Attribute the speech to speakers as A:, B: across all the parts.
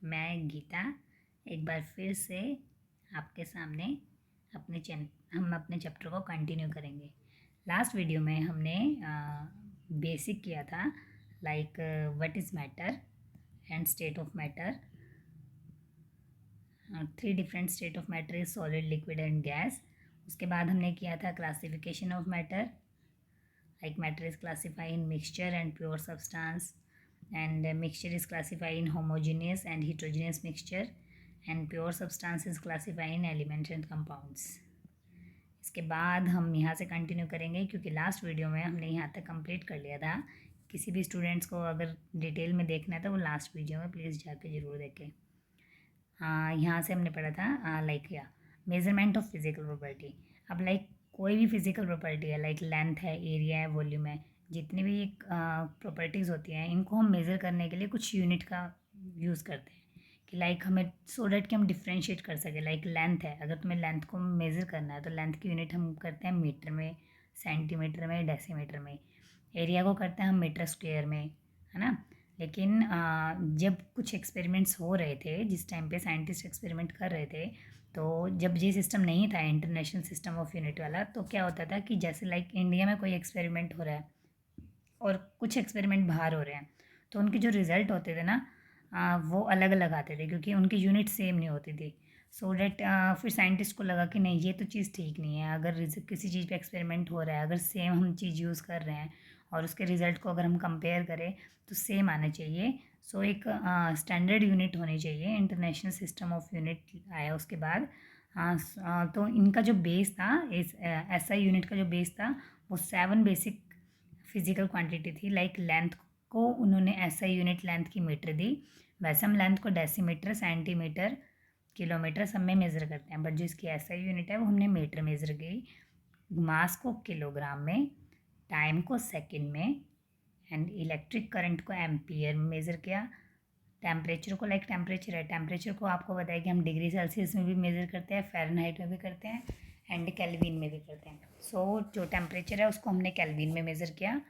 A: मैं गीता एक बार फिर से आपके सामने हम अपने चैप्टर को कंटिन्यू करेंगे। लास्ट वीडियो में हमने बेसिक किया था, like what is matter and state of matter. 3 different state of matter is solid, liquid and gas. उसके बाद हमने किया था classification of matter, like matter is classified in mixture and pure substance, and mixture is classified in homogeneous and heterogeneous mixture, and pure substance is classified in elements and compounds. इसके बाद हम यहाँ से कंटिन्यू करेंगे क्योंकि last video में हमने यहाँ तक कंप्लीट कर लिया था। किसी भी स्टूडेंट्स को अगर डिटेल में देखना है तो वो लास्ट वीडियो में प्लीज़ जाके ज़रूर देखें। यहाँ से हमने पढ़ा था like measurement of physical property. अब लाइक कोई भी फिजिकल प्रॉपर्टी है, लाइक लेंथ है, एरिया है, वॉल्यूम है, जितनी भी प्रॉपर्टीज़ होती हैं इनको हम मेज़र करने के लिए कुछ यूनिट का यूज़ करते हैं कि लाइक हमें सो डैट कि हम डिफ्रेंशिएट कर सकें। लाइक लेंथ है, अगर तुम्हें लेंथ को मेज़र करना है तो लेंथ की यूनिट हम करते हैं मीटर में, सेंटीमीटर में, डेसीमीटर में। एरिया को करते हैं हम मीटर स्क्वेयर में, है ना। लेकिन जब कुछ एक्सपेरिमेंट्स हो रहे थे, जिस टाइम पे साइंटिस्ट एक्सपेरिमेंट कर रहे थे, तो जब ये सिस्टम नहीं था इंटरनेशनल सिस्टम ऑफ यूनिट वाला, तो क्या होता था कि जैसे लाइक इंडिया में कोई एक्सपेरिमेंट हो रहा है और कुछ एक्सपेरिमेंट बाहर हो रहे हैं, तो उनके जो रिज़ल्ट होते थे ना वो अलग अलग आते थे क्योंकि उनकी यूनिट सेम नहीं होती थी। सो डैट फिर साइंटिस्ट को लगा कि नहीं, ये तो चीज़ ठीक नहीं है। अगर किसी चीज़ पे एक्सपेरिमेंट हो रहा है, अगर सेम हम चीज़ यूज़ कर रहे हैं और उसके रिज़ल्ट को अगर हम कंपेयर करें तो सेम आना चाहिए। सो एक स्टैंडर्ड यूनिट होनी चाहिए। इंटरनेशनल सिस्टम ऑफ यूनिट आया उसके बाद। तो इनका जो बेस था, इस SI यूनिट का जो बेस था वो 7 बेसिक फिजिकल क्वांटिटी थी। लाइक लेंथ को उन्होंने SI यूनिट लेंथ की मीटर दी, वैसे हम लेंथ को डेसीमीटर, सेंटीमीटर, किलोमीटर सब में मेज़र करते हैं, बट जो इसकी SI यूनिट है वो हमने मीटर मेज़र की। मास को किलोग्राम में, टाइम को सेकंड में, एंड इलेक्ट्रिक करंट को एम्पियर में मेज़र किया। टेम्परेचर को, लाइक टेम्परेचर है, टेम्परेचर को आपको पता है कि हम डिग्री सेल्सियस में भी मेज़र करते हैं, फ़ारेनहाइट में भी करते हैं, एंड केल्विन में भी करते हैं। सो जो टेम्परेचर है उसको हमने केल्विन में मेज़र किया,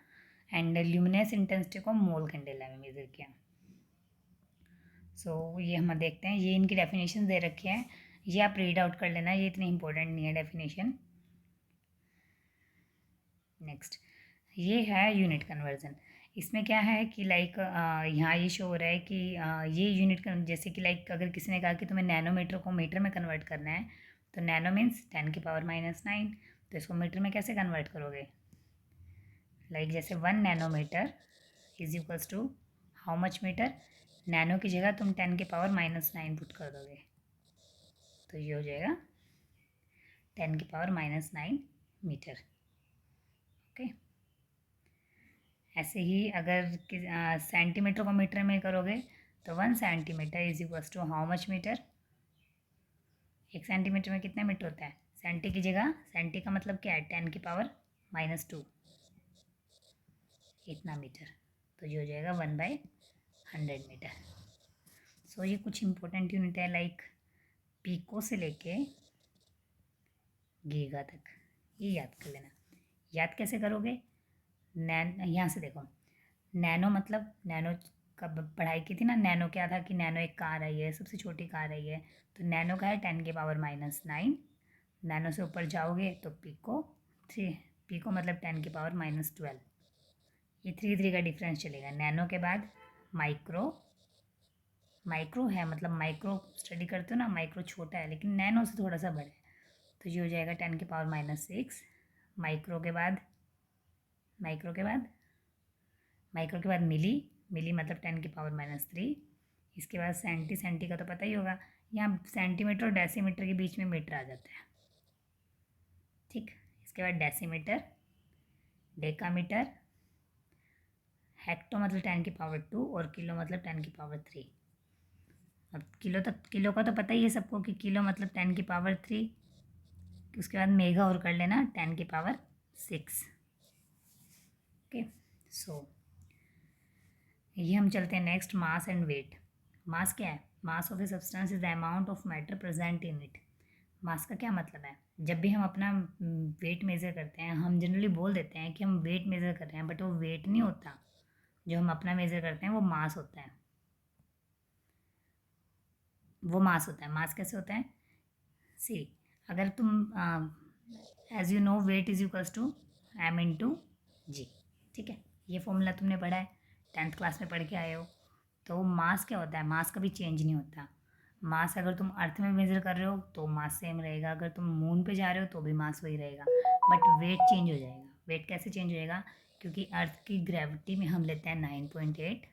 A: एंड ल्यूमिनस इंटेंसिटी को मोल कैंडेला में मेज़र किया। सो ये हम देखते हैं, ये इनकी डेफिनेशन दे रखी है, ये आप रीड आउट कर लेना, ये इतनी इंपॉर्टेंट नहीं है डेफिनेशन। नेक्स्ट, ये है यूनिट कन्वर्जन। इसमें क्या है कि लाइक यहाँ ये शो हो रहा है कि ये यूनिट जैसे कि लाइक अगर किसी ने कहा कि तुम्हें नैनोमीटर को मीटर में कन्वर्ट करना है, तो नैनो मीन्स 10⁻⁹, तो इसको मीटर में कैसे कन्वर्ट करोगे? लाइक जैसे 1 nanometre is equals to how much metre? Nano की जगह तुम 10⁻⁹ पुट कर दोगे, तो ये हो जाएगा 10⁻⁹ मीटर। ओके, ऐसे ही अगर सेंटीमीटर को मीटर में करोगे तो 1 centimetre is equals to how much metre? 1 centimetre में कितना मीटर होता है? सेंटी की जगह, सेंटी का मतलब क्या है? 10⁻⁻², इतना मीटर, तो ये हो जाएगा 1/100 मीटर। सो ये कुछ इंपॉर्टेंट यूनिट है, लाइक पीको से लेके गीगा तक, ये याद कर लेना। याद कैसे करोगे? यहाँ से देखो, नैनो मतलब, नैनो का पढ़ाई की थी ना, नैनो क्या था कि नैनो एक कार आई है, सबसे छोटी कार आई है, तो नैनो का है 10⁻⁹। नैनो से ऊपर जाओगे तो पीको, 3, पीको मतलब 10⁻⁻12। ये 3 का डिफरेंस चलेगा। नैनो के बाद माइक्रो, माइक्रो है मतलब माइक्रो स्टडी करते हो ना, माइक्रो छोटा है लेकिन नैनो से थोड़ा सा बड़ा है, तो ये हो जाएगा 10⁻⁻6। माइक्रो के बाद, माइक्रो के बाद, माइक्रो के बाद मिली, मिली मतलब 10⁻⁻3। इसके बाद सेंटी, सेंटी का तो पता ही होगा, यहाँ सेंटीमीटर और डेसीमीटर के बीच में मीटर आ जाता है, ठीक। इसके बाद डेसीमीटर, डेकामीटर, हेक्टो मतलब 10⁻2 और किलो मतलब 10⁻3। अब किलो तक, किलो का तो पता ही है सबको कि किलो मतलब 10⁻3। उसके बाद मेगा और कर लेना 10⁻6। ओके, सो ये हम चलते हैं next, mass and weight. Mass क्या है? Mass of a substance is the amount of matter present in it. Mass का क्या मतलब है? जब भी हम अपना वेट मेज़र करते हैं, हम जनरली बोल देते हैं कि हम वेट मेज़र कर रहे हैं, बट वो वेट नहीं होता। जो हम अपना मेज़र करते हैं वो मास होता है। वो मास होता है। मास कैसे होता है? सी, अगर तुम as you know weight is equals to M into G, ठीक है, ये फॉर्मूला तुमने पढ़ा है, 10th क्लास में पढ़ के आए हो। तो मास क्या होता है? मास कभी चेंज नहीं होता। मास अगर तुम अर्थ में मेजर कर रहे हो तो मास सेम रहेगा, अगर तुम मून पे जा रहे हो तो भी मास वही रहेगा, बट वेट चेंज हो जाएगा। वेट कैसे चेंज होएगा? क्योंकि अर्थ की ग्रेविटी में हम लेते हैं 9.8,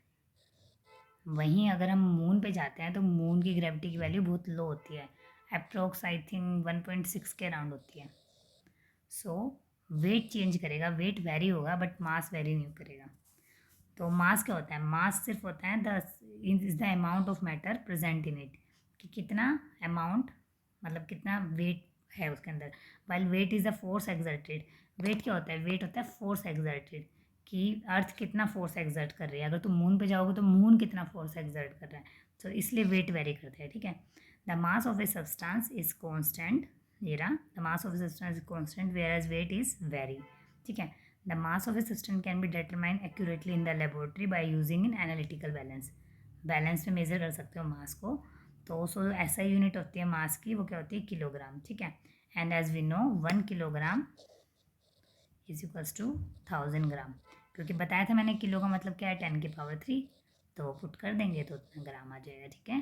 A: वहीं अगर हम मून पे जाते हैं तो मून की ग्रेविटी की वैल्यू बहुत लो होती है, अप्रोक्स आई थिंक 1.6 के अराउंड होती है। सो वेट चेंज करेगा, वेट वेरी होगा बट मास वेरी नहीं करेगा। तो मास क्या होता है? मास सिर्फ होता है the is the amount of matter present in it, कि कितना अमाउंट, मतलब कितना वेट है उसके अंदर। While weight is the force exerted. Weight क्या होता है? वेट होता है फोर्स एक्सर्टेड, कि अर्थ कितना फोर्स एक्सर्ट कर रही है। अगर तुम मून पे जाओगे तो मून कितना फोर्स एक्सर्ट कर रहा है, तो इसलिए वेट वेरी करता है, ठीक है। The mass of a substance is constant, ये रहा, the mass of a substance is constant where as weight is vary, ठीक है। The mass of a substance can be determined accurately in the laboratory by using an analytical balance. Balance में measure कर सकते हो मास को। तो सो ऐसा unit होती है मास की, वो क्या होती है? किलोग्राम, ठीक है। And as we know 1 kilogram is equals to 1000 gram, क्योंकि बताया था मैंने किलो का मतलब क्या है? 10⁻3, तो वो पुट कर देंगे तो उतना ग्राम आ जाएगा, ठीक है।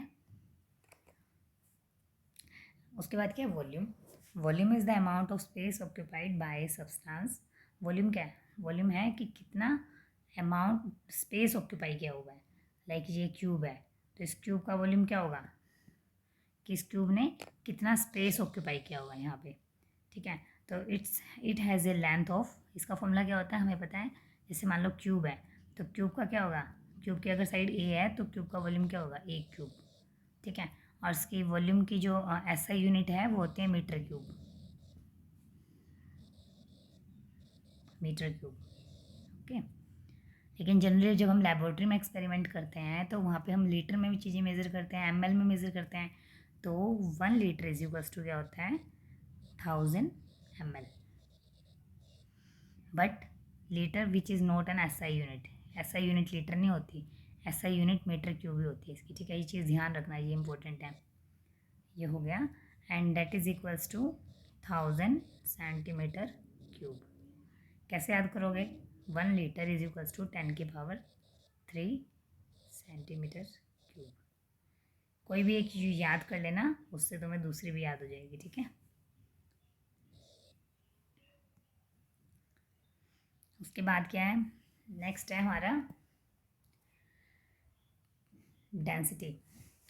A: उसके बाद क्या है? Volume. Volume is the amount of space occupied by a substance. Volume क्या है? वॉल्यूम है कि कितना अमाउंट स्पेस ऑक्यूपाई किया हुआ है। लाइक ये क्यूब है, तो इस क्यूब का वॉल्यूम क्या होगा? कि इस क्यूब ने कितना स्पेस ऑक्यूपाई किया हुआ है यहाँ पे, ठीक है। तो it has a length of, इसका फॉर्मूला क्या होता है हमें पता है। जैसे मान लो क्यूब है, तो क्यूब का क्या होगा? क्यूब की अगर साइड ए है तो क्यूब का वॉल्यूम क्या होगा? ए क्यूब, ठीक है। और इसकी वॉल्यूम की जो एसआई यूनिट है वो होती है metre cube, metre cube, okay. लेकिन जनरली जब हम लेबोरेटरी में एक्सपेरिमेंट करते हैं तो वहाँ पे हम लीटर में भी चीज़ें मेज़र करते हैं, एमएल में मेज़र करते हैं। तो 1 लीटर इज इक्वल्स टू क्या होता है? 1000 ml। But litre which is not an SI unit, SI unit litre नहीं होती, एसआई यूनिट मीटर क्यूब ही होती है इसकी, ठीक है। ये चीज़ ध्यान रखना, ये इंपॉर्टेंट है। ये हो गया, and that is equals to 1000 centimetre cube. कैसे याद करोगे? 1 litre is equals to 10⁻3 centimetre cube. कोई भी एक चीज़ याद कर लेना, उससे तुम्हें दूसरी भी याद हो जाएगी, ठीक है। उसके बाद क्या है? नेक्स्ट है हमारा डेंसिटी।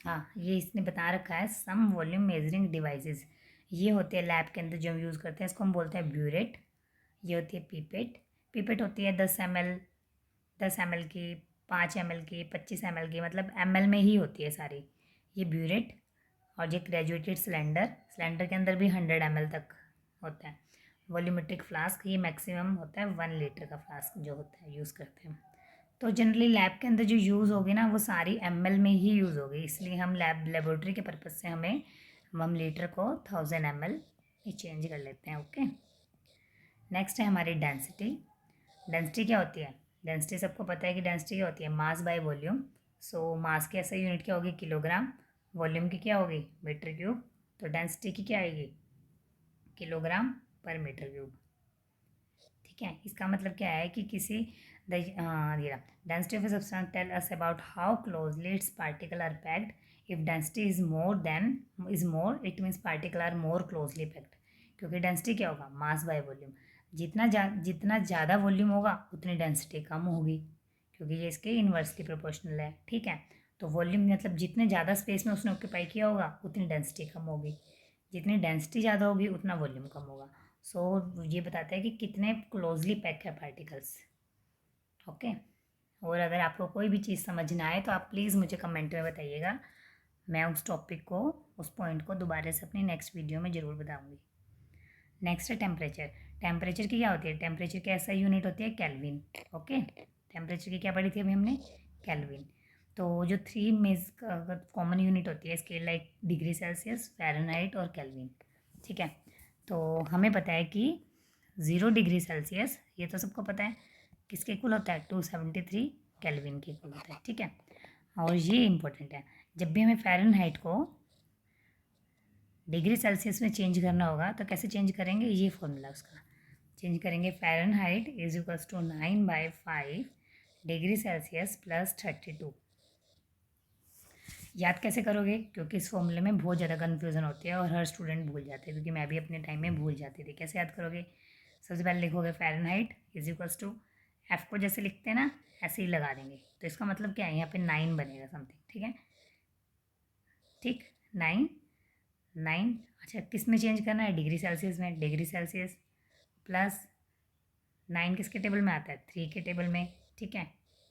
A: हाँ, ये इसने बता रखा है सम वॉल्यूम मेजरिंग डिवाइसेस। ये होते हैं लैब के अंदर जो हम यूज़ करते हैं, इसको हम बोलते हैं ब्यूरेट। ये होती है पीपेट। पीपेट होती है 10 ml की, 5 ml की, 25 ml की, मतलब ml में ही होती है सारी, ये ब्यूरेट। और ये ग्रेजुएटेड सिलेंडर, सिलेंडर के अंदर भी 100 ml तक होता है। वॉल्यूमेट्रिक फ्लास्क, ये मैक्सिमम होता है 1 लीटर का फ्लास्क जो होता है यूज़ करते हैं। तो जनरली लैब के अंदर जो यूज़ होगी ना वो सारी ml में ही यूज़ होगी, इसलिए हम लेबोरेटरी के पर्पज़ से हमें 1 लीटर को 1000 ml चेंज कर लेते हैं, ओके। नेक्स्ट है हमारी डेंसिटी। डेंसिटी क्या होती है? डेंसिटी सबको पता है कि डेंसिटी क्या होती है? मास बाय वॉल्यूम। सो मास की ऐसा यूनिट क्या होगी? किलोग्राम। वॉल्यूम की क्या होगी? Metre cube. तो डेंसिटी की क्या आएगी? किलोग्राम पर मीटर क्यूब, ठीक है। इसका मतलब क्या है कि किसी density of a substance tell us about how closely its particle are packed. If density is more it means particle are more closely packed. क्योंकि डेंसिटी क्या होगा? Mass by volume. जितना ज़्यादा वॉल्यूम होगा उतनी डेंसिटी कम होगी, क्योंकि ये इसके इन्वर्सली प्रोपोर्शनल है, ठीक है। तो वॉल्यूम मतलब जितने ज़्यादा स्पेस में उसने ऑक्यूपाई किया होगा उतनी डेंसिटी कम होगी, जितनी डेंसिटी ज़्यादा होगी उतना वॉल्यूम कम होगा। सो ये बताता है कि कितने क्लोजली पैक है पार्टिकल्स, ओके। और अगर आपको कोई भी चीज़ समझ ना आए तो आप प्लीज़ मुझे कमेंट में बताइएगा, मैं उस टॉपिक को, उस पॉइंट को दोबारा से अपनी नेक्स्ट वीडियो में ज़रूर बताऊँगी। नेक्स्ट है टेम्परेचर। टेम्परेचर की क्या होती है? टेम्परेचर की ऐसा यूनिट होती है केल्विन, ओके। टेम्परेचर की क्या पढ़ी थी अभी हमने? केल्विन। तो जो 3 मेज कॉमन यूनिट होती है scale, like degree Celsius, Fahrenheit और केल्विन, ठीक है। तो हमें पता है कि 0 डिग्री सेल्सियस, ये तो सबको पता है, किसके इक्वल होता है? 273 केल्विन के इक्वल होता है, ठीक है। और ये इंपॉर्टेंट है, जब भी हमें फ़ारेनहाइट को डिग्री सेल्सियस में चेंज करना होगा तो कैसे चेंज करेंगे, ये फॉर्मूला उसका चेंज करेंगे, Fahrenheit is equals to 9/5 degree Celsius plus 32। याद कैसे करोगे, क्योंकि इस फॉर्मूले में बहुत ज़्यादा कन्फ्यूज़न होती है और हर स्टूडेंट भूल जाते हैं, क्योंकि मैं भी अपने टाइम में भूल जाती थी। कैसे याद करोगे, सबसे पहले लिखोगे Fahrenheit is equals to, F को जैसे लिखते हैं ना ऐसे ही लगा देंगे, तो इसका मतलब क्या है, यहाँ पे 9 बनेगा समथिंग, ठीक है, ठीक 9 9। अच्छा किस में चेंज करना है, डिग्री सेल्सियस में, डिग्री सेल्सियस प्लस 9 किसके टेबल में आता है, 3 के टेबल में, ठीक है।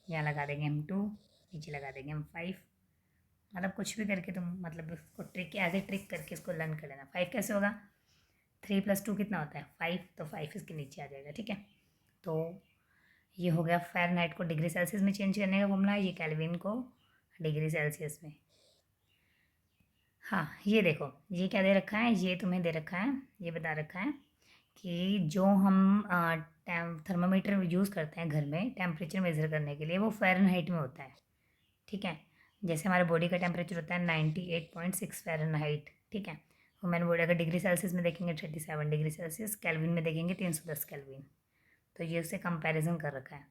A: यहाँ लगा देंगे हम 2, नीचे लगा देंगे हम 5, मतलब कुछ भी करके तुम मतलब उसको ट्रिक एज ए ट्रिक करके इसको लर्न कर लेना। 5 कैसे होगा, 3 + 2 कितना होता है 5, तो 5 इसके नीचे आ जाएगा, ठीक है। तो ये हो गया फ़ारेनहाइट को डिग्री सेल्सियस में चेंज करने का फॉर्मूला, ये केल्विन को डिग्री सेल्सियस में। हाँ ये देखो, ये क्या दे रखा है, ये तुम्हें दे रखा है, ये बता रखा है कि जो हम थर्मामीटर यूज़ करते हैं घर में टेम्परेचर मेज़र करने के लिए, वो फ़ारेनहाइट में होता है, ठीक है। जैसे हमारे बॉडी का टेम्परेचर होता है 98.6 फ़ारेनहाइट, ठीक है। ह्यूमन बॉडी अगर डिग्री सेल्सियस में देखेंगे 37 डिग्री सेल्सियस, केल्विन में देखेंगे 310 केल्विन, तो ये उससे कंपैरिजन कर रखा है।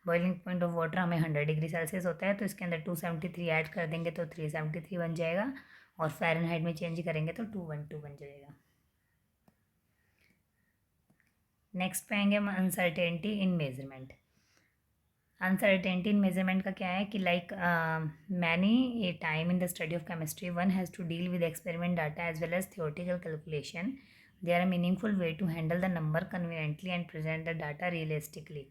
A: बॉइलिंग पॉइंट ऑफ वाटर हमें 100 डिग्री सेल्सियस होता है, तो इसके अंदर 273 ऐड कर देंगे तो 373 बन जाएगा, और फ़ारेनहाइट में चेंज करेंगे तो 212 बन जाएगा। नेक्स्ट पे आएंगे हम uncertainty in measurement. Uncertainty in measurement का क्या है कि like many a time in the study of chemistry one has to deal with experiment data as well as theoretical calculation, they are a meaningful way to handle the number conveniently and present the data realistically.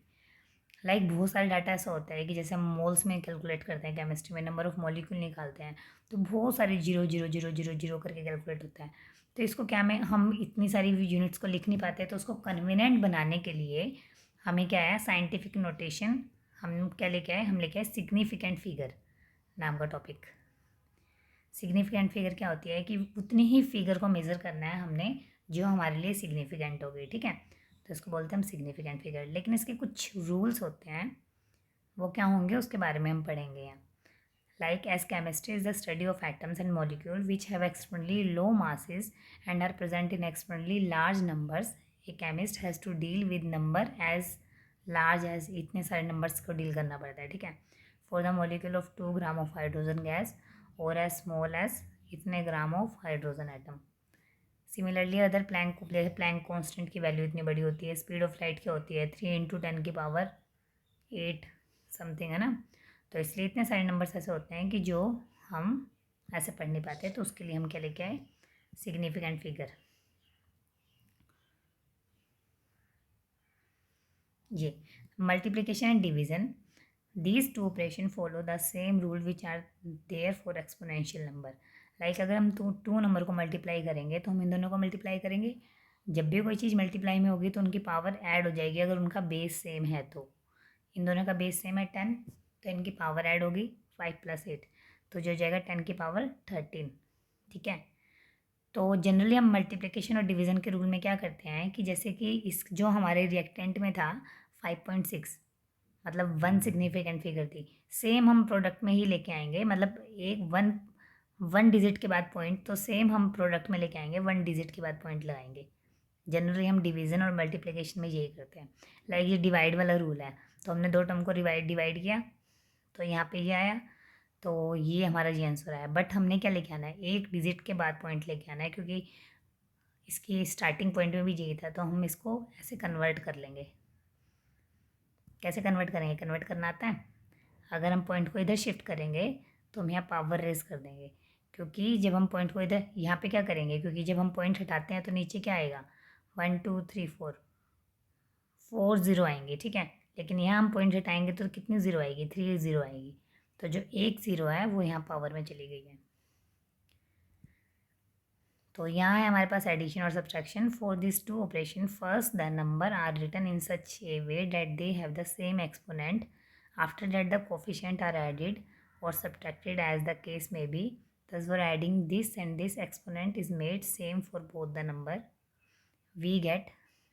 A: Like बहुत सारे data ऐसा होता है कि जैसे हम moles में calculate करते हैं केमिस्ट्री में, नंबर ऑफ मॉलिक्यूल निकालते हैं, तो बहुत सारे 0 0 0 0 0 करके कैलकुलेट होता है। तो इसको क्या में हम इतनी सारी यूनिट्स को लिख नहीं पाते, तो उसको कन्वीनियंट बनाने के लिए हमें क्या है, साइंटिफिक नोटेशन हम क्या लेके आए, हम लेके आए सिग्निफिकेंट फिगर नाम का टॉपिक। सिग्निफिकेंट फिगर क्या होती है कि उतनी ही फिगर को मेज़र करना है हमने जो हमारे लिए सिग्निफिकेंट हो गई, ठीक है। तो इसको बोलते हैं हम सिग्निफिकेंट फिगर, लेकिन इसके कुछ रूल्स होते हैं, वो क्या होंगे उसके बारे में हम पढ़ेंगे यहाँ। Like as chemistry is the study of atoms and molecule which have extremely low masses and are present in extremely large numbers, a chemist has to deal with number as large as, इतने सारे numbers को deal करना पड़ता है, ठीक है। For the molecule of 2 gram of hydrogen gas और as small as इतने gram of hydrogen atom. Similarly other Planck Planck constant की वैल्यू इतनी बड़ी होती है, स्पीड ऑफ लाइट क्या होती है 3 × 10⁸ समथिंग, है ना। तो इसलिए इतने सारे नंबर्स ऐसे होते हैं कि जो हम ऐसे पढ़ नहीं पाते, तो उसके लिए हम क्या लेके आए, सिग्निफिकेंट फिगर। ये multiplication and division, these two operation follow the same rule which are there for exponential number. Like अगर हम टू नंबर को मल्टीप्लाई करेंगे तो हम इन दोनों को मल्टीप्लाई करेंगे, जब भी कोई चीज़ मल्टीप्लाई में होगी तो उनकी पावर ऐड हो जाएगी अगर उनका बेस सेम है। तो इन दोनों का बेस सेम है 10, तो इनकी पावर ऐड होगी 5 + 8, तो जो हो जाएगा 10 की पावर 13, ठीक है। तो जनरली हम मल्टीप्लिकेशन और डिवीज़न के रूल में क्या करते हैं कि जैसे कि इस जो हमारे रिएक्टेंट में था 5.6, मतलब 1 सिग्निफिकेंट फिगर थी, सेम हम प्रोडक्ट में ही लेके आएंगे, मतलब एक 1 डिजिट के बाद पॉइंट, तो सेम हम प्रोडक्ट में लेके आएंगे 1 डिजिट के बाद पॉइंट लगाएंगे। जनरली हम डिवीज़न और मल्टीप्लिकेशन में यही करते हैं। लाइक ये डिवाइड वाला रूल है, तो हमने दो टर्म को डिवाइड किया, तो यहाँ पे ये आया, तो ये हमारा जी आंसर आया। बट हमने क्या लेके आना है, एक डिजिट के बाद पॉइंट लेके आना है, क्योंकि इसकी स्टार्टिंग पॉइंट में भी यही था, तो हम इसको ऐसे कन्वर्ट कर लेंगे। कैसे कन्वर्ट करेंगे, कन्वर्ट करना आता है, अगर हम पॉइंट को इधर शिफ्ट करेंगे तो हम यहाँ पावर रेज कर देंगे, क्योंकि जब हम पॉइंट को इधर यहाँ पे क्या करेंगे, क्योंकि जब हम पॉइंट हटाते हैं तो नीचे क्या आएगा 1 2 3 4 0 आएंगे, ठीक है। लेकिन यहाँ हम पॉइंट हटाएंगे तो कितनी ज़ीरो आएगी, 3 0 आएगी, तो जो एक ज़ीरो है वो यहाँ पावर में चली गई है। तो यहाँ है हमारे पास एडिशन और subtraction. For this two operation first the number are written in such a way that they have the same exponent, after that the coefficient are added और subtracted as the case may be, thus for adding this and this exponent is made same for both the number, we get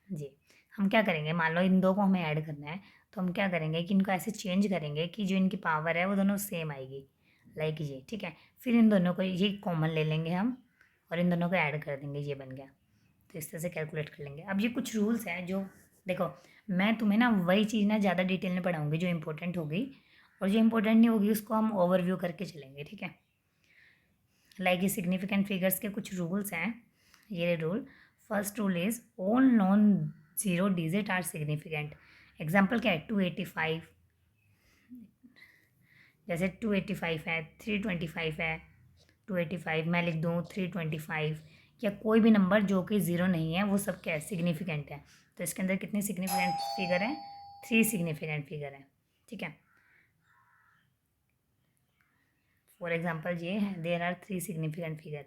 A: जी। हम क्या करेंगे, मान लो इन दो को हमें add करना है, तो हम क्या करेंगे कि इनको ऐसे चेंज करेंगे कि जो इनकी पावर है वो दोनों सेम आएगी, लाइक ये, ठीक है। फिर इन दोनों को ये कॉमन ले लेंगे हम, और इन दोनों को ऐड कर देंगे, ये बन गया। तो इस तरह से कैलकुलेट कर लेंगे। अब ये कुछ रूल्स हैं जो, देखो मैं तुम्हें ना वही चीज़ ना ज़्यादा डिटेल में पढ़ाऊँगी जो इंपॉर्टेंट होगी, और जो इंपॉर्टेंट नहीं होगी उसको हम ओवरव्यू करके चलेंगे, ठीक है। लाइक ये सिग्निफिकेंट फिगर्स के कुछ रूल्स हैं। ये rule, first rule is all non zero digit are significant. Example क्या है, 285, जैसे 285 है, 325 है, 285 मैं लिख दूँ, 325, या कोई भी नंबर जो कि ज़ीरो नहीं है वो सब क्या है, सिग्निफिकेंट है। तो इसके अंदर कितनी सिग्निफिकेंट फिगर है, 3 सिग्निफिकेंट फिगर है, ठीक है। फॉर एग्जाम्पल ये है, there are 3 significant figure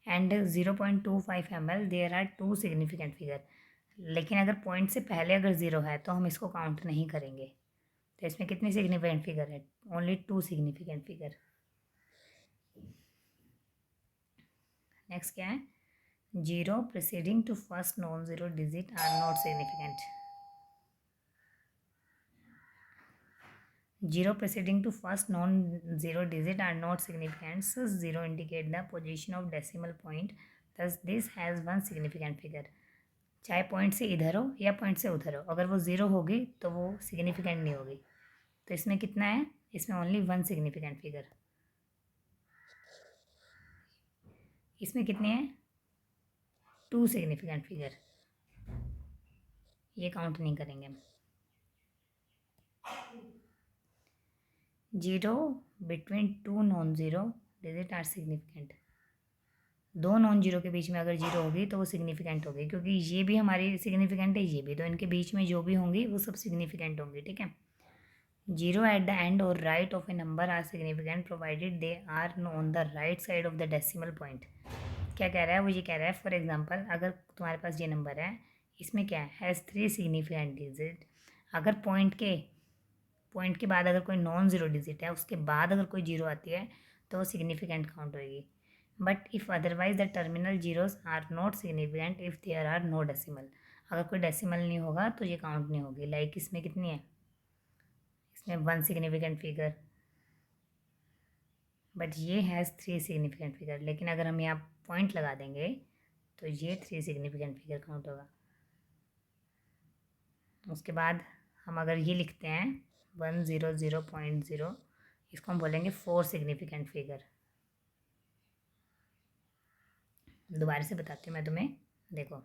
A: and 0.25 ml there are 2 significant figure. लेकिन अगर पॉइंट से पहले अगर ज़ीरो है तो हम इसको काउंट नहीं करेंगे। तो इसमें कितनी सिग्निफिकेंट फिगर है, ओनली 2 सिग्निफिकेंट फिगर। नेक्स्ट क्या है, zero preceding to first non zero digit are not significant. Zero preceding to first non zero digit are not significant. So zero indicate the position of decimal point. Thus this has one significant figure. चाहे point से इधर हो या point से उधर हो, अगर वो ज़ीरो होगी तो वो सिग्निफिकेंट नहीं होगी। तो इसमें कितना है, इसमें ओनली वन सिग्निफिकेंट फिगर। इसमें कितने हैं, 2 सिग्निफिकेंट फिगर, ये काउंट नहीं करेंगे हम। Zero between 2 non zero digit are significant. 2 non zero के बीच में अगर जीरो होगी तो वो सिग्निफिकेंट होगी, क्योंकि ये भी हमारी सिग्निफिकेंट है, ये भी, तो इनके बीच में जो भी होंगी वो सब सिग्निफिकेंट होंगी, ठीक है। जीरो एट द एंड और right of a number are significant provided they are on the right side of the decimal point. क्या कह रहा है, वो ये कह रहा है, फॉर एग्जांपल अगर तुम्हारे पास ये नंबर है, इसमें क्या है, हैज़ 3 सिग्निफिकेंट डिजिट। अगर पॉइंट के बाद अगर कोई नॉन ज़ीरो डिजिट है, उसके बाद अगर कोई जीरो आती है तो वो सिग्निफिकेंट काउंट होगी। But if otherwise the terminal zeros are not significant if there are no decimal. अगर कोई डेसिमल नहीं होगा तो ये काउंट नहीं होगी। लाइक इसमें कितनी है, इसमें वन सिग्निफिकेंट फिगर, बट ये हैज़ 3 सिग्निफिकेंट फिगर। लेकिन अगर हम यहाँ पॉइंट लगा देंगे तो ये 3 सिग्निफिकेंट फिगर काउंट होगा। उसके बाद हम अगर ये लिखते हैं 100.0, इसको हम बोलेंगे 4 सिग्निफिकेंट फिगर। दोबारा से बताती हूँ मैं तुम्हें, देखो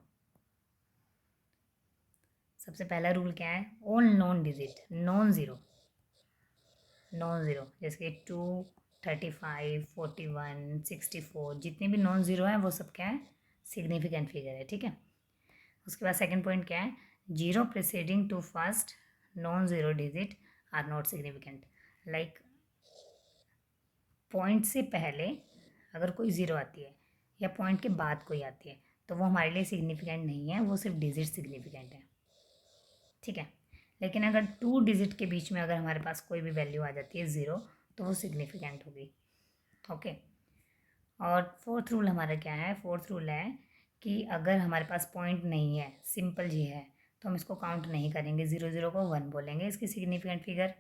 A: सबसे पहला रूल क्या है, all non digit, non zero, जैसे कि 2, 35, 41, 64, जितने भी नॉन ज़ीरो हैं वो सब क्या है, सिग्निफिकेंट फिगर है, ठीक है। उसके बाद सेकंड पॉइंट क्या है, zero preceding to first non zero digit are not significant. Like point से पहले अगर कोई ज़ीरो आती है या पॉइंट के बाद कोई आती है तो वो हमारे लिए सिग्निफिकेंट नहीं है, वो सिर्फ डिजिट सिग्निफिकेंट है, ठीक है। लेकिन अगर 2 डिजिट के बीच में अगर हमारे पास कोई भी वैल्यू आ जाती है ज़ीरो तो वो सिग्निफिकेंट होगी, ओके। और फोर्थ रूल हमारा क्या है, फोर्थ रूल है कि अगर हमारे पास पॉइंट नहीं है, सिंपल जी है, तो हम इसको काउंट नहीं करेंगे, 0 को 1 बोलेंगे इसकी सिग्निफिकेंट फिगर।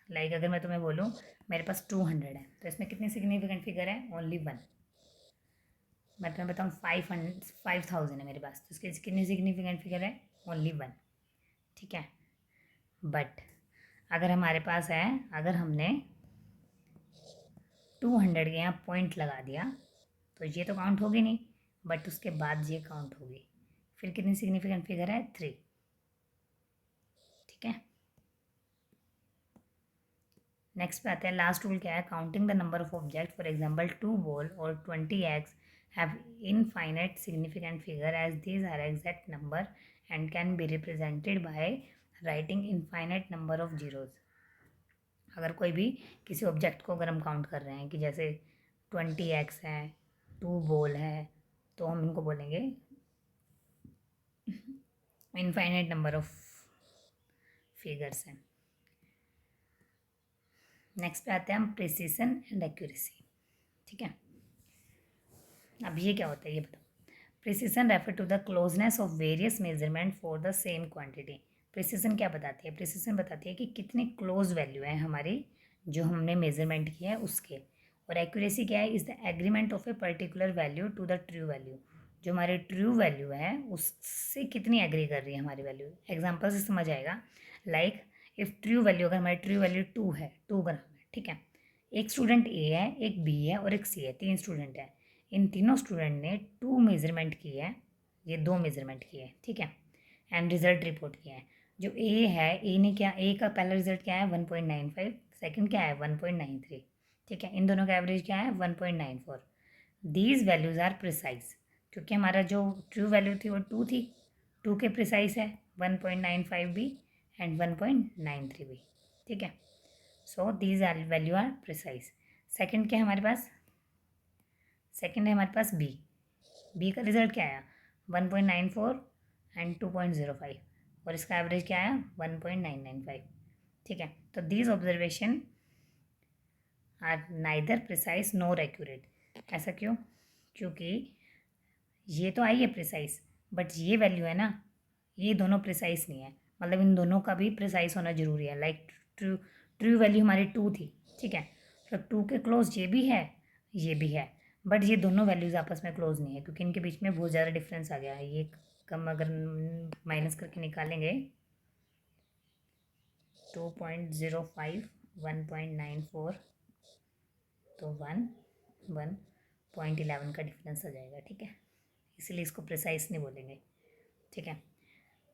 A: लाइक अगर मैं तुम्हें बोलूँ मेरे पास 200 है तो इसमें कितनी सिग्निफिकेंट फिगर है, ओनली 1। मैं तुम्हें बताऊँ 5000 है मेरे पास, तो इसकी कितनी सिग्निफिकेंट फिगर है, ओनली 1, ठीक है। बट अगर हमारे पास है, अगर हमने 200 के यहाँ पॉइंट लगा दिया तो ये तो काउंट होगी नहीं, बट उसके बाद ये काउंट होगी। फिर कितनी सिग्निफिकेंट फिगर है, 3, ठीक है। नेक्स्ट पे आते हैं, लास्ट रूल क्या है, counting the number of object, for example 2 ball और 20 eggs have infinite significant figure as these are exact number and can be represented by writing infinite number of zeros। अगर कोई भी किसी ऑब्जेक्ट को अगर हम काउंट कर रहे हैं कि जैसे 20 eggs है, 2 बॉल है, तो हम इनको बोलेंगे इनफाइनाइट नंबर ऑफ फिगर्स हैं। नेक्स्ट पे आते हैं हम प्रिसीजन एंड एक्यूरेसी, ठीक है। अब ये क्या होता है ये बताओ, precision refer to the closeness of various measurement for the same quantity. Precision क्या बताती है, प्रिसीजन बताती है कि कितने क्लोज वैल्यू है हमारी जो हमने मेजरमेंट किया है उसके, और एक्यूरेसी क्या है, is the agreement of a particular value to the true value, जो हमारी ट्रू वैल्यू है उससे कितनी एग्री कर रही है हमारी वैल्यू। एग्जाम्पल से समझ आएगा। लाइक इफ़ ट्रू वैल्यू, अगर हमारी ट्रू वैल्यू 2 है, 2 ग्राम है, ठीक है, एक स्टूडेंट ए है, एक बी है और एक सी है, 3 स्टूडेंट है। इन तीनों स्टूडेंट ने 2 मेजरमेंट किए हैं, ये 2 मेजरमेंट किए हैं, ठीक है, एंड रिजल्ट रिपोर्ट किया है। जो ए है, ए ने क्या, ए का पहला रिजल्ट क्या है 1.95, सेकंड क्या है 1.93, ठीक है, इन दोनों का एवरेज क्या है 1.94। दीज वैल्यूज़ आर प्रिसाइज, क्योंकि हमारा जो ट्रू वैल्यू थी वो 2 थी, 2 के प्रिसाइज है 1.95 भी एंड 1.93 भी, ठीक है। So these are value are precise. Second क्या है हमारे पास, सेकंड है हमारे पास बी, बी का रिजल्ट क्या आया 1.94 एंड 2.05 और इसका एवरेज क्या आया 1.995, ठीक है। तो these observation are neither precise nor accurate. ऐसा क्यों, क्योंकि ये तो आई है प्रिसाइज, बट ये वैल्यू है ना, ये दोनों प्रिसाइज नहीं है, मतलब इन दोनों का भी प्रिसाइज होना जरूरी है। लाइक ट्रू, ट्रू वैल्यू हमारी 2 थी, ठीक है, तो 2 के क्लोज ये भी है, ये भी है, बट ये दोनों वैल्यूज़ आपस में क्लोज नहीं है, क्योंकि इनके बीच में बहुत ज़्यादा डिफरेंस आ गया है। ये कम अगर माइनस करके निकालेंगे 2.05 1.94 तो 1.11 का डिफरेंस आ जाएगा, ठीक है, इसलिए इसको प्रिसाइज नहीं बोलेंगे, ठीक है।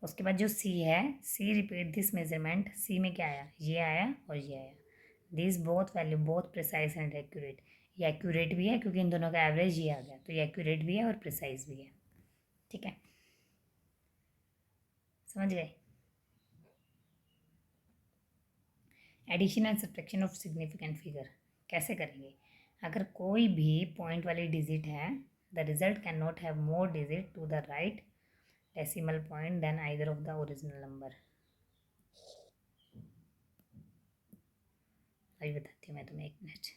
A: उसके बाद जो सी है, सी रिपीट दिस मेजरमेंट, सी में क्या आया, ये आया और ये आया। This both value both precise and accurate, ये एक्यूरेट भी है क्योंकि इन दोनों का एवरेज ये आ गया, तो ये एक्यूरेट भी है और प्रिसाइज भी है, ठीक है, समझ गए। Addition and subtraction of significant figure कैसे करेंगे, अगर कोई भी पॉइंट वाली डिजिट है, the result can not have more digit to the right decimal point than either of the original number. अभी बताती हूँ मैं तुम्हें, 1 मिनट।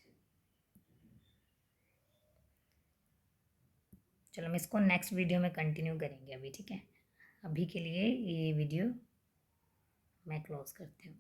A: चलो हम इसको नेक्स्ट वीडियो में कंटिन्यू करेंगे अभी, ठीक है। अभी के लिए ये वीडियो मैं क्लोज करती हूँ।